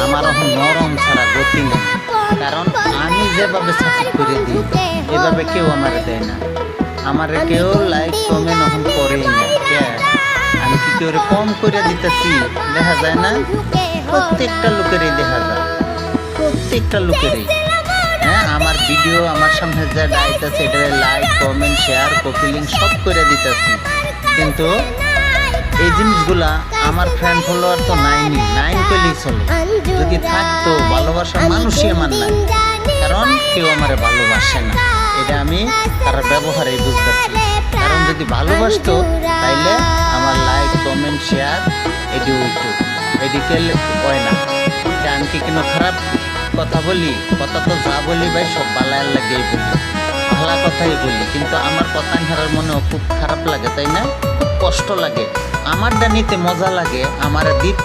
আমার এখন নরম ছাড়া গতি নেই, কারণ আমি যেভাবে সাপোর্ট করে দিই এভাবে কেউ আমার দেয় না। আমার কেউ লাইক কমেন্ট এখন করেই না। আমি কি কেউ কম করে দিতেছি? দেখা যায় না, প্রত্যেকটা লোকেরই দেখা যায়, প্রত্যেকটা লোকেরই। হ্যাঁ, আমার ভিডিও আমার সামনে যা ডাইট আছে এটা like comment share copy link সব করে দিতেছি, কিন্তু এই জিনিসগুলা আমার ফ্রেন্ড ফলোয়ার তো নাইন পেলেই চলে। যদি থাকতো ভালোবাসার মানুষই আমার নাই, কারণ কেউ আমার ভালোবাসে না, এটা আমি তার ব্যবহারেই বুঝতেছি। কারণ যদি ভালোবাসতো তাইলে আমার লাইক কমেন্ট শেয়ার এটি হইতো, এদিকে হয় না। আমি কি কোনো খারাপ কথা বলি? কথা তো যা বলি ভাই সব বালায়ার লাগেই বলি, ভালো কথাই বলি, কিন্তু আমার কথা হারার মনেও খুব খারাপ লাগে, তাই না? খুব কষ্ট লাগে। আমার ডানিতে মজা লাগে, আমার দিক